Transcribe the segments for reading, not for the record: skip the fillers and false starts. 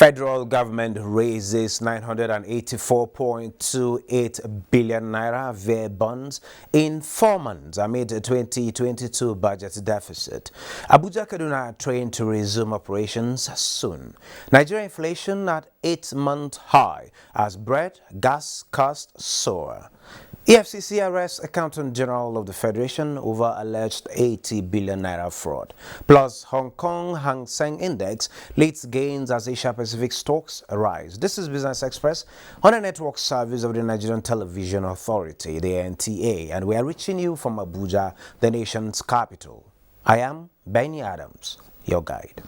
Federal government raises 984.28 billion naira via bonds in 4 months amid 2022 budget deficit. Abuja Kaduna train to resume operations soon. Nigeria inflation at 8-month high as bread, gas costs soar. EFCC arrests Accountant General of the Federation over alleged 80 billion naira fraud. Plus, Hong Kong Hang Seng Index leads gains as Asia Pacific stocks rise. This is Business Express on a network service of the Nigerian Television Authority, the NTA, and we are reaching you from Abuja, the nation's capital. I am Benny Adams, your guide.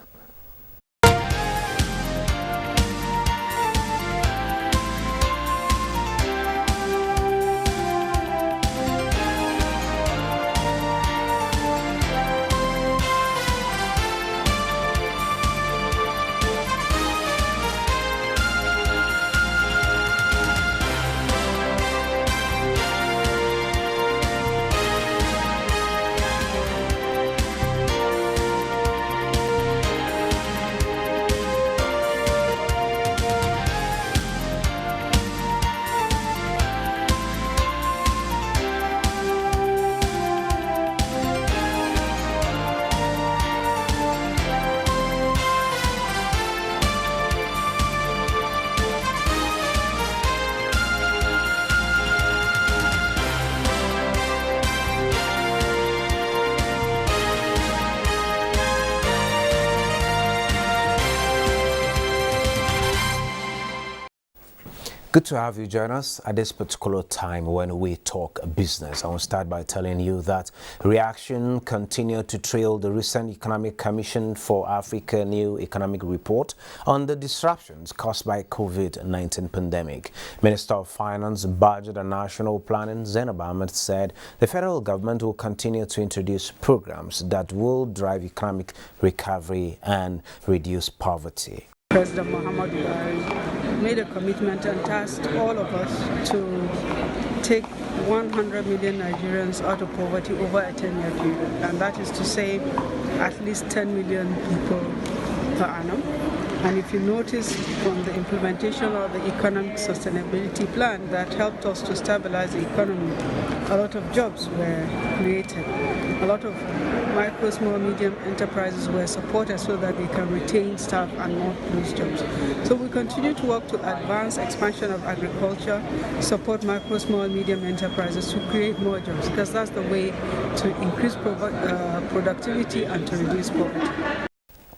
Good to have you join us at this particular time when we talk business. I will start by telling you that reaction continued to trail the recent Economic Commission for Africa new economic report on the disruptions caused by COVID-19 pandemic. Minister of Finance, Budget and National Planning Zainab Ahmed said the federal government will continue to introduce programs that will drive economic recovery and reduce poverty. President Muhammadu Buhari made a commitment and tasked all of us to take 100 million Nigerians out of poverty over a 10-year period, and that is to save at least 10 million people per annum. And if you notice from the implementation of the economic sustainability plan that helped us to stabilize the economy, a lot of jobs were created. A lot of micro, small, medium enterprises were supported so that they can retain staff and not lose jobs. So we continue to work to advance expansion of agriculture, support micro, small, medium enterprises to create more jobs, because that's the way to increase productivity and to reduce poverty.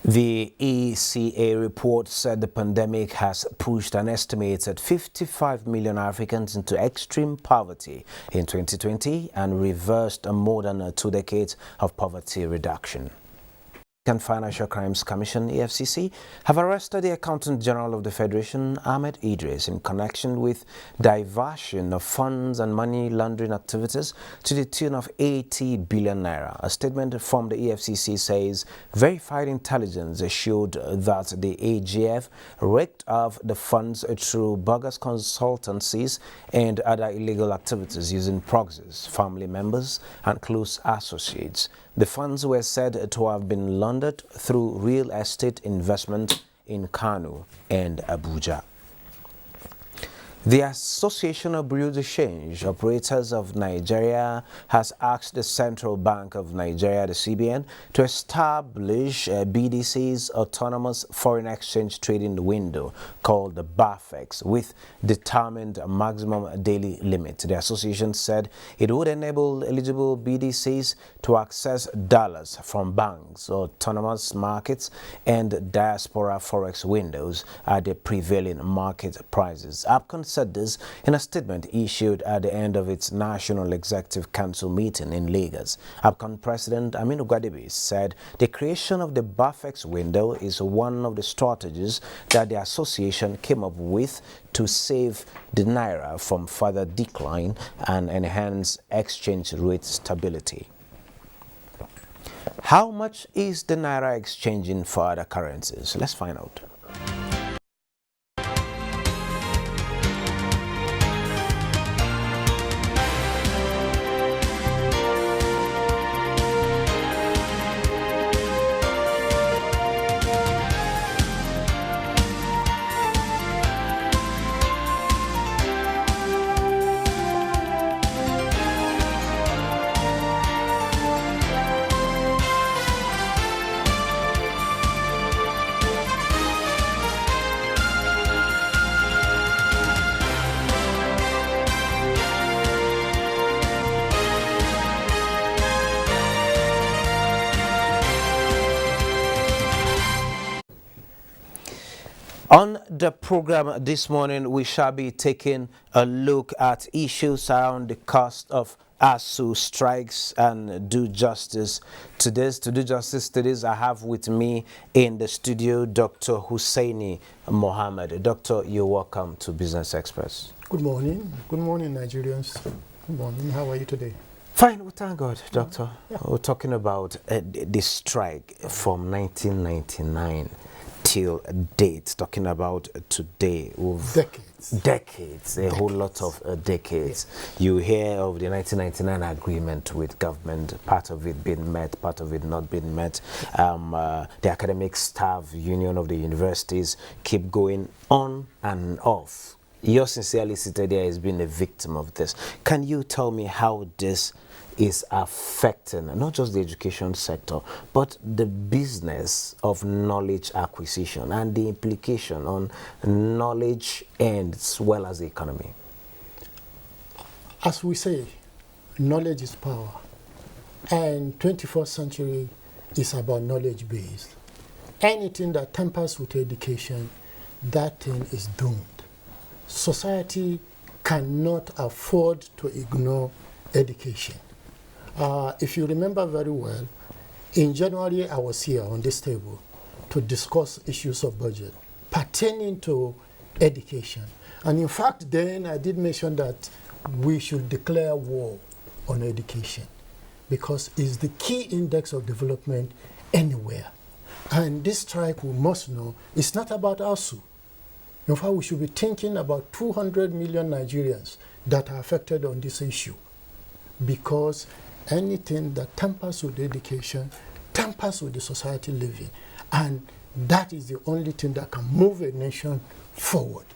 The ECA report said the pandemic has pushed an estimated 55 million Africans into extreme poverty in 2020 and reversed more than 2 decades of poverty reduction. The Financial Crimes Commission, EFCC, have arrested the Accountant General of the Federation, Ahmed Idris, in connection with diversion of funds and money laundering activities to the tune of 80 billion naira. A statement from the EFCC says verified intelligence showed that the AGF raked off the funds through bogus consultancies and other illegal activities using proxies, family members, and close associates. The funds were said to have been laundered through real estate investment in Kano and Abuja. The Association of Bureau de Change Operators of Nigeria has asked the Central Bank of Nigeria, the CBN, to establish BDC's autonomous foreign exchange trading window called the BAFEX with determined maximum daily limit. The association said it would enable eligible BDCs to access dollars from banks, autonomous markets, and diaspora forex windows at the prevailing market prices. Said this in a statement issued at the end of its National Executive Council meeting in Lagos. APCON President Aminu Gwadibe said the creation of the BAFEX window is one of the strategies that the association came up with to save the naira from further decline and enhance exchange rate stability. How much is the naira exchanging for other currencies? Let's find out. On the program this morning, we shall be taking a look at issues around the cost of ASU strikes and do justice to this. To do justice to this, I have with me in the studio Dr. Hussaini Mohammed. Doctor, you're welcome to Business Express. Good morning. Good morning, Nigerians. Good morning. How are you today? Fine, well, thank God, Doctor. Yeah. We're talking about the strike from 1999 till date, talking about today. Decades, a whole lot of decades. Yeah. You hear of the 1999 agreement with government, part of it being met, part of it not being met. The academic staff union of the universities keep going on and off. Yours sincerely seated there has been a victim of this. Can you tell me how this is affecting not just the education sector, but the business of knowledge acquisition and the implication on knowledge as well as the economy? As we say, knowledge is power. And 21st century is about knowledge based. Anything that tampers with education, that thing is doomed. Society cannot afford to ignore education. If you remember very well, in January I was here on this table to discuss issues of budget pertaining to education. And in fact, then I did mention that we should declare war on education because it's the key index of development anywhere. And this strike, we must know, it's not about ASU. In fact, we should be thinking about 200 million Nigerians that are affected on this issue, because anything that tampers with education tampers with the society living, and that is the only thing that can move a nation forward.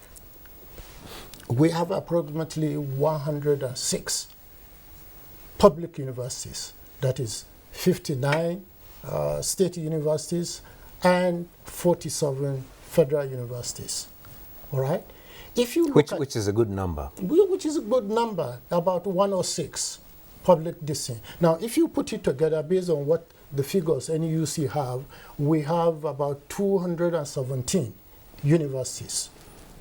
We have approximately 106 public universities, that is 59 state universities and 47 federal universities. All right? If you look which is a good number. Which is a good number, about 106 public distance. Now, if you put it together based on what the figures NUC have, we have about 217 universities,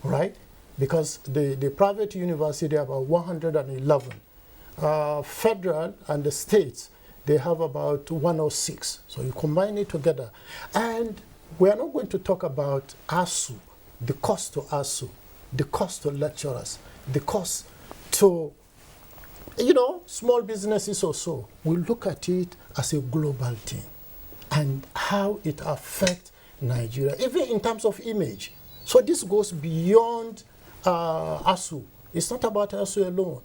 right? Because the private university, they have about 111. Federal and the states, they have about 106. So you combine it together. And we are not going to talk about ASU, the cost to ASU, the cost to lecturers, the cost to, small businesses also. We look at it as a global thing and how it affects Nigeria, even in terms of image. So this goes beyond ASU. It's not about ASU alone.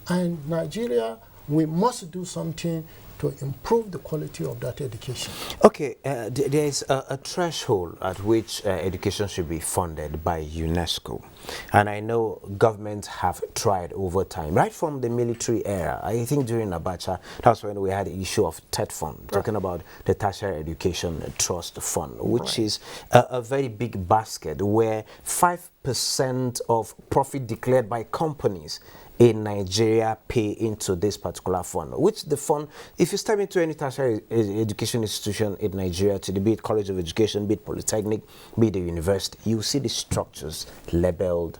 And Nigeria, we must do something to improve the quality of that education. Okay, there is a threshold at which education should be funded by UNESCO. And I know governments have tried over time, right from the military era. I think during Abuja, that's when we had the issue of TED Fund, right, talking about the Tertiary Education Trust Fund, which is a very big basket where 5% of profit declared by companies in Nigeria pay into this particular fund, which the fund, if you step into any tertiary education institution in Nigeria, to be it College of Education, be it Polytechnic, be it the university, you see the structures labeled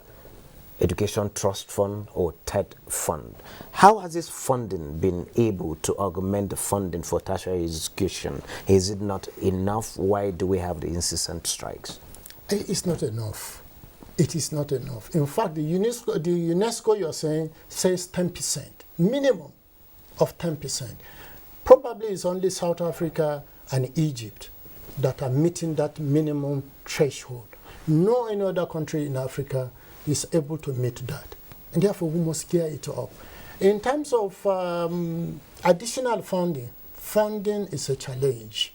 Education Trust Fund or TED Fund. How has this funding been able to augment the funding for tertiary education? Is it not enough? Why do we have the incessant strikes? It's not enough. It is not enough. In fact, the UNESCO you're saying says 10%, minimum of 10%. Probably it's only South Africa and Egypt that are meeting that minimum threshold. No any other country in Africa is able to meet that. And therefore, we must gear it up. In terms of additional funding is a challenge.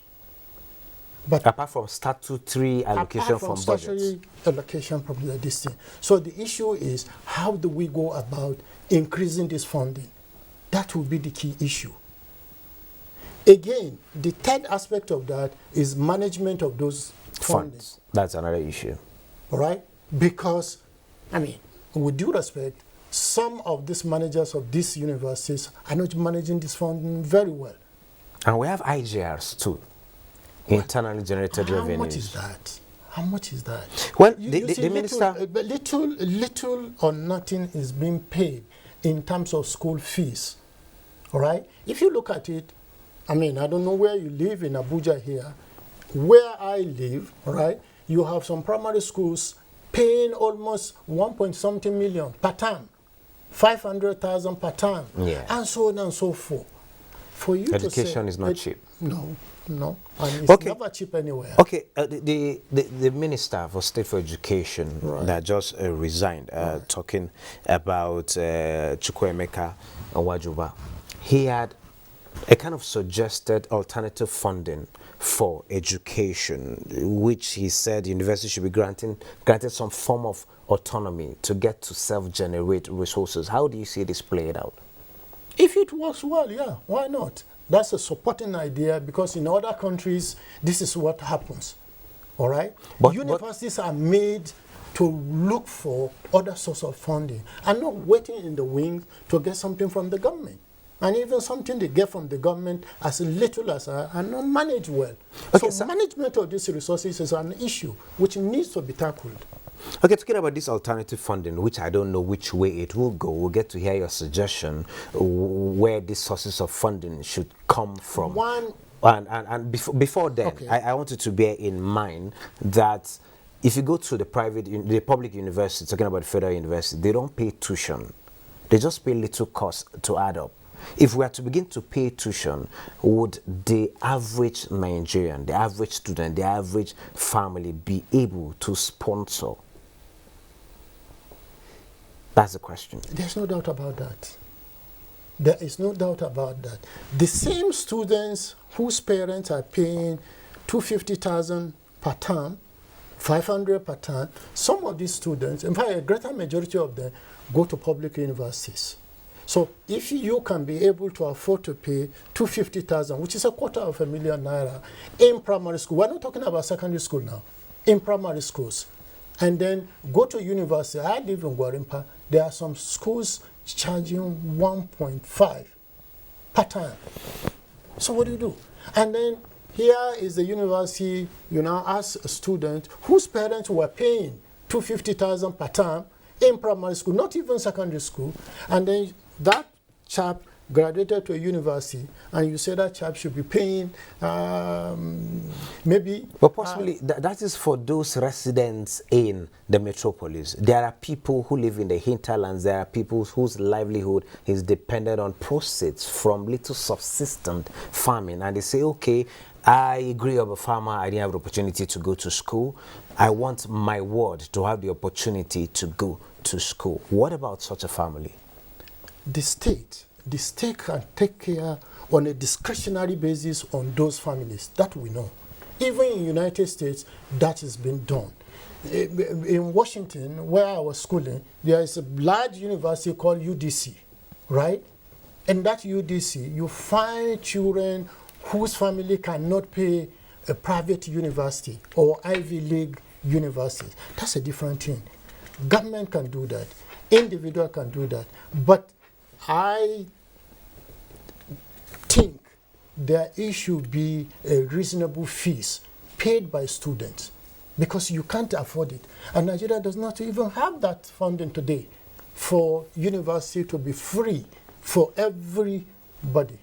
But apart from statutory allocation from budgets. Allocation from this thing. So the issue is, how do we go about increasing this funding? That will be the key issue. Again, the third aspect of that is management of those funds. That's another issue. All right? Because, with due respect, some of these managers of these universities are not managing this funding very well. And we have IGRs too. Internally generated revenues. How much is that? How much is that? Well, You see, the minister... little or nothing is being paid in terms of school fees. All right? If you look at it, I mean, I don't know where you live in Abuja here. Where I live, all right, you have some primary schools paying almost 1.something million per term, 500,000 per term, and so on and so forth. For you Education to say, is not cheap. No, and it's never cheap anywhere. Okay, the Minister for State for Education that just resigned, talking about Chukwuemeka Nwajuba, he had a kind of suggested alternative funding for education, which he said university should be granted some form of autonomy to get to self-generate resources. How do you see this played out? If it works well, yeah, why not? That's a supporting idea, because in other countries, this is what happens. All right? But universities are made to look for other sources of funding and not waiting in the wings to get something from the government. And even something they get from the government as little as are not managed well. Okay, so management of these resources is an issue which needs to be tackled. Okay, talking about this alternative funding, which I don't know which way it will go, we'll get to hear your suggestion where these sources of funding should come from. Before then, I want you to bear in mind that if you go to the public university, talking about federal university, they don't pay tuition. They just pay little cost to add up. If we are to begin to pay tuition, would the average Nigerian, the average student, the average family be able to sponsor? That's the question. There's no doubt about that. There is no doubt about that. The same students whose parents are paying 250,000 per term, 500 per term, some of these students, in fact, a greater majority of them, go to public universities. So if you can be able to afford to pay 250,000, which is $250,000 naira, in primary school, we're not talking about secondary school now, in primary schools, and then go to university. I live in Gwarimpa. There are some schools charging 1.5 per time. So what do? And then here is the university, you now ask a student whose parents were paying 250,000 per term in primary school, not even secondary school, and then that chap graduated to a university, and you say that chap should be paying maybe... But possibly, that is for those residents in the metropolis. There are people who live in the hinterlands. There are people whose livelihood is dependent on proceeds from little subsistent farming. And they say, okay, I grew up a farmer. I didn't have the opportunity to go to school. I want my ward to have the opportunity to go to school. What about such a family? The state can take care on a discretionary basis on those families. That we know. Even in the United States, that has been done. In Washington, where I was schooling, there is a large university called UDC, right? In that UDC, you find children whose family cannot pay a private university or Ivy League university. That's a different thing. Government can do that. Individual can do that. But I think there should be a reasonable fees paid by students, because you can't afford it. And Nigeria does not even have that funding today for university to be free for everybody.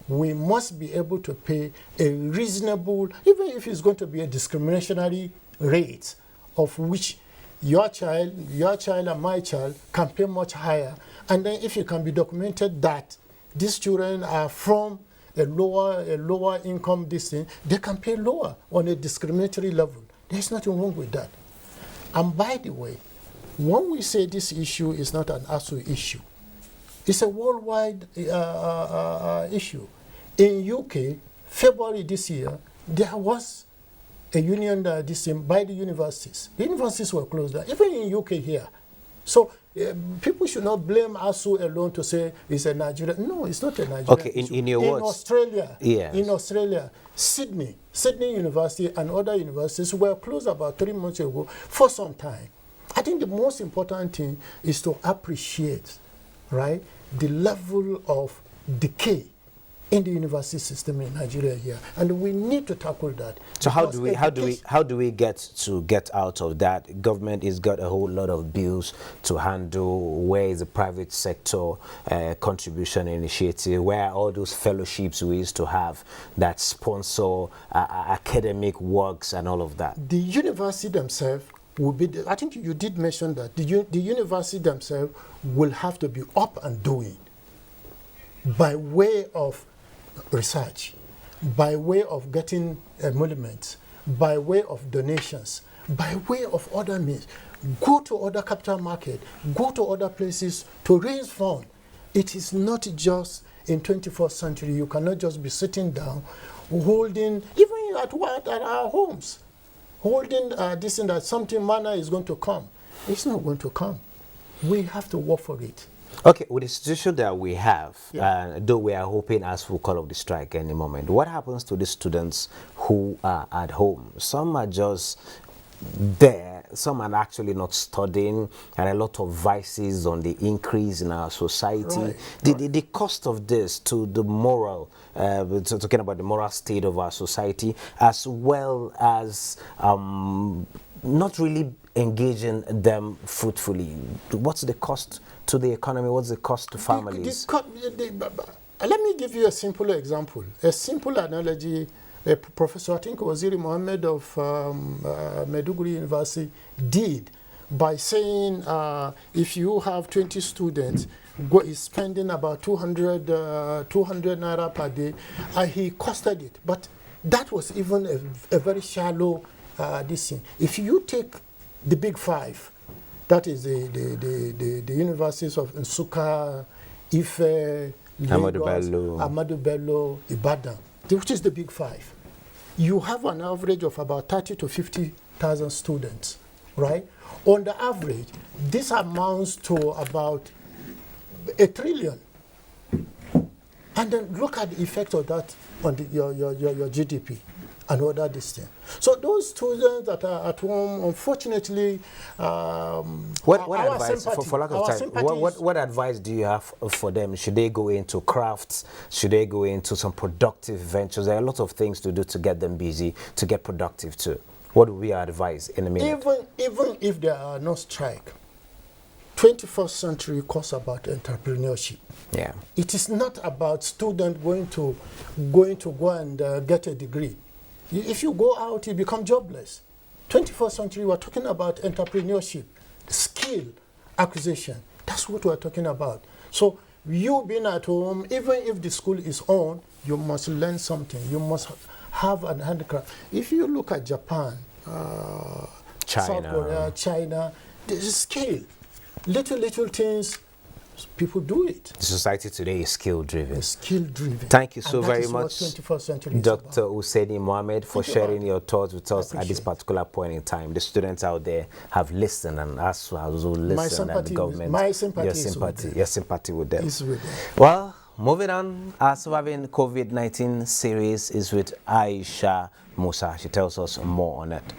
We must be able to pay a reasonable, even if it's going to be a discriminatory rate, of which your child and my child can pay much higher. And then if it can be documented that these children are from a lower income district, they can pay lower on a discriminatory level. There's nothing wrong with that. And by the way, when we say this issue is not an ASU issue, it's a worldwide issue. In UK, February this year, there was a union by the universities. The universities were closed down, even in UK here. So people should not blame ASU alone to say it's a Nigerian. No, it's not a Nigerian. Okay, in your words. Australia, yes. In Australia, Sydney University and other universities were closed about 3 months ago for some time. I think the most important thing is to appreciate, right, the level of decay in the university system in Nigeria here, and we need to tackle that. So how do we get out of that? Government has got a whole lot of bills to handle. Where is the private sector contribution initiative? Where are all those fellowships we used to have that sponsor academic works and all of that? The university themselves will be. I think you did mention that the university themselves will have to be up and doing by way of research, by way of getting emoluments, by way of donations, by way of other means. Go to other capital market, go to other places to raise funds. It is not just in 21st century. You cannot just be sitting down, holding, even at our homes, holding this and that something manner is going to come. It's not going to come. We have to work for it. Okay, with the situation that we have, though we are hoping as we call off the strike any moment, what happens to the students who are at home? Some are just there, some are actually not studying, and a lot of vices on the increase in our society. The cost of this to the moral, talking about the moral state of our society, as well as not really engaging them fruitfully. What's the cost to the economy? What's the cost to families? Let me give you a simple example, a simple analogy. A professor, I think Waziri Mohammed of Maiduguri University did by saying if you have 20 students, is spending about 200 naira per day, he costed it. But that was even a very shallow this thing. If you take the big five, that is the universities of Nsukka, Ife, Lagos, Ahmadu Bello, Ibadan, which is the big five. You have an average of about 30 to 50,000 students, right? On the average, this amounts to about 1 trillion. And then look at the effect of that on your GDP and other this thing. So those students that are at home, unfortunately, what advice, for lack of time, what advice do you have for them? Should they go into crafts? Should they go into some productive ventures? There are a lot of things to do to get them busy, to get productive too. What do we advise in a minute? Even if there are no strike, 21st century calls about entrepreneurship. Yeah. It is not about student going to go and get a degree. If you go out, you become jobless. 21st century, we're talking about entrepreneurship, skill acquisition. That's what we're talking about. So you being at home, even if the school is on, you must learn something. You must have an handicraft. If you look at Japan, South Korea, China, there's skill. Little things, people do it. The society today is skill-driven. It's skill-driven. Thank you so very much, 21st century Dr. Hussaini Mohammed, for sharing your thoughts with us at this particular point in time. The students out there have listened, and us who have listened, and the government. Your sympathy with them. Is with them. Well, moving on, our Surviving COVID-19 series is with Aisha Musa. She tells us more on it.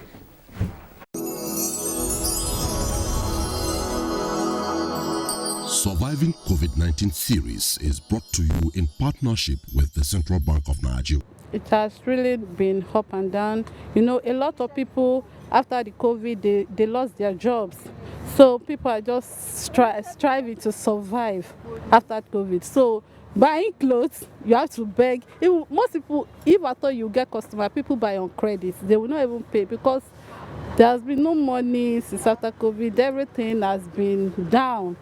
Surviving COVID-19 series is brought to you in partnership with the Central Bank of Nigeria. It has really been up and down. You know, a lot of people after the COVID, they lost their jobs. So people are just striving to survive after COVID. So buying clothes, you have to beg. Most people, if at all you get customer, people buy on credit. They will not even pay because there has been no money since after COVID. Everything has been down.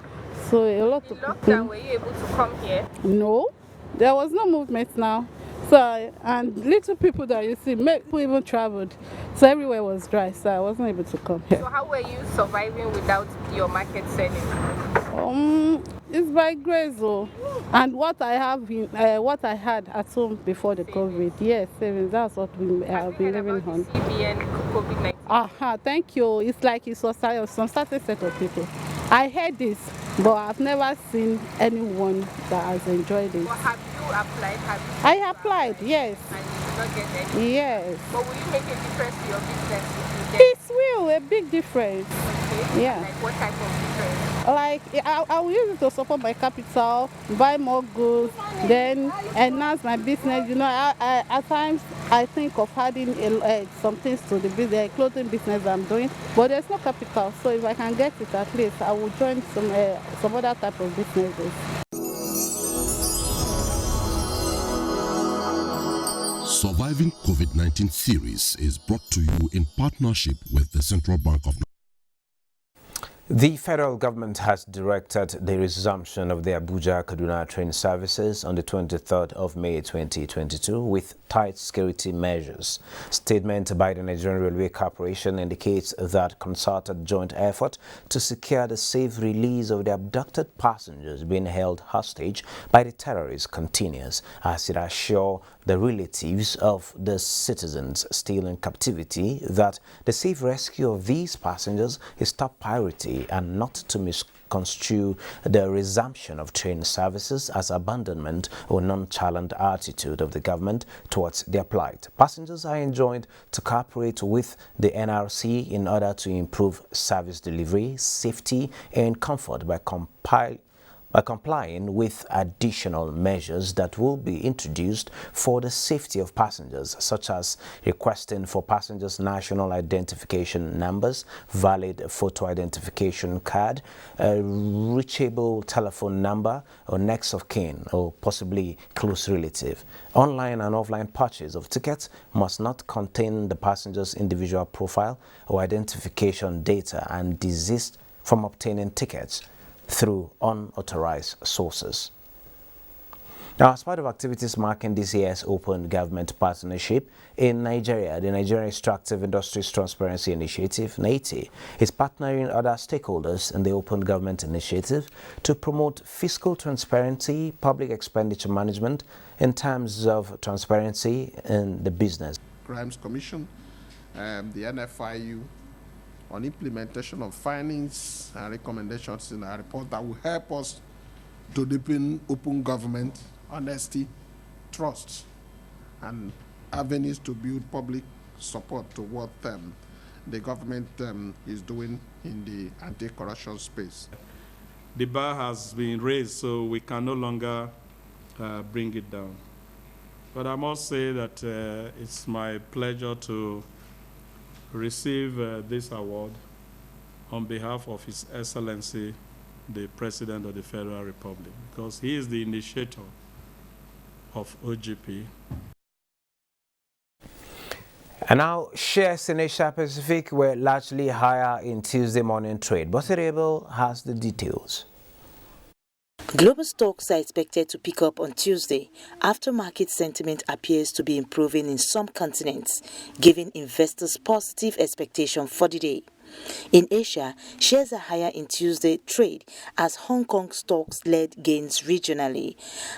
So a lot of people. Were you able to come here? No, there was no movement now. So and little people that you see, people even traveled. So everywhere was dry. So I wasn't able to come here. So how were you surviving without your market selling? It's by grace, though. And what I what I had at home before the COVID, yes, savings. That's what we have been living on. CBN COVID-19. Thank you. It's like it's some certain set of people. I heard this, but I've never seen anyone that has enjoyed it. Well, have you applied? I applied, yes. And you did not get any? Yes. But will you make a difference to your business if you get? It will, a big difference. Okay. Yeah. Like what type of difference? Like I will use it to support my capital, buy more goods, then enhance my business. You know, at times I think of adding some things to the business, clothing business I'm doing, but there's no capital. So if I can get it, at least I will join some other type of businesses. Surviving COVID-19 series is brought to you in partnership with the Central Bank of Nigeria. The federal government has directed the resumption of the Abuja-Kaduna train services on the 23rd of May 2022 with tight security measures. Statement by the Nigerian Railway Corporation indicates that concerted joint effort to secure the safe release of the abducted passengers being held hostage by the terrorists continues, as it assures the relatives of the citizens still in captivity that the safe rescue of these passengers is top priority and not to misconstrue the resumption of train services as abandonment or nonchalant attitude of the government towards their plight. Passengers are enjoined to cooperate with the NRC in order to improve service delivery, safety, and comfort by complying with additional measures that will be introduced for the safety of passengers, such as requesting for passengers' national identification numbers, valid photo identification card, a reachable telephone number, or next of kin, or possibly close relative. Online and offline purchase of tickets must not contain the passenger's individual profile or identification data and desist from obtaining tickets through unauthorized sources. Now, as part of activities marking this year's Open Government Partnership in Nigeria, the Nigerian Extractive Industries Transparency Initiative, NTA, is partnering other stakeholders in the Open Government Initiative to promote fiscal transparency, public expenditure management in terms of transparency in the business. Crimes Commission, the NFIU, on implementation of findings and recommendations in our report that will help us to deepen open government, honesty, trust, and avenues to build public support to what the government is doing in the anti-corruption space. The bar has been raised, so we can no longer bring it down. But I must say that it's my pleasure to receive this award on behalf of His Excellency, the President of the Federal Republic, because he is the initiator of OGP. And now, shares in Asia Pacific were largely higher in Tuesday morning trade. Bosirable has the details. Global stocks are expected to pick up on Tuesday after market sentiment appears to be improving in some continents, giving investors positive expectation for the day. In Asia, shares are higher in Tuesday trade as Hong Kong stocks led gains regionally.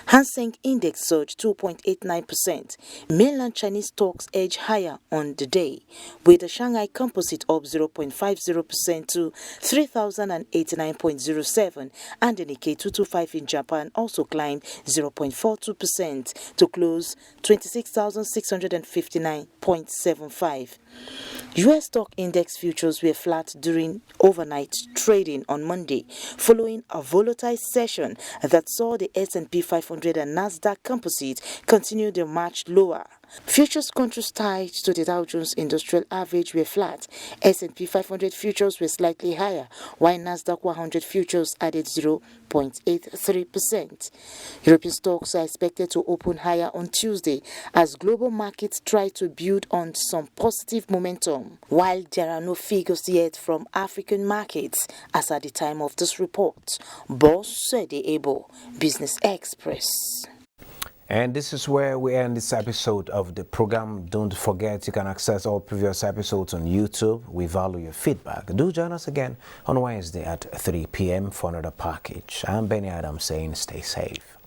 Hang Seng Index surged 2.89%. Mainland Chinese stocks edged higher on the day, with the Shanghai Composite up 0.50% to 3,089.07, and the Nikkei 225 in Japan also climbed 0.42% to close 26,659.75. U.S. stock index futures were flat during overnight trading on Monday, following a volatile session that saw the S&P 500 and Nasdaq Composite continue their march lower. Futures contracts tied to the Dow Jones Industrial Average were flat. S&P 500 futures were slightly higher, while Nasdaq 100 futures added 0.83%. European stocks are expected to open higher on Tuesday as global markets try to build on some positive momentum, while there are no figures yet from African markets as at the time of this report. Boss Sede Ebo, Business Express. And this is where we end this episode of the program. Don't forget you can access all previous episodes on YouTube. We value your feedback. Do join us again on Wednesday at 3 p.m. for another package. I'm Benny Adams saying stay safe.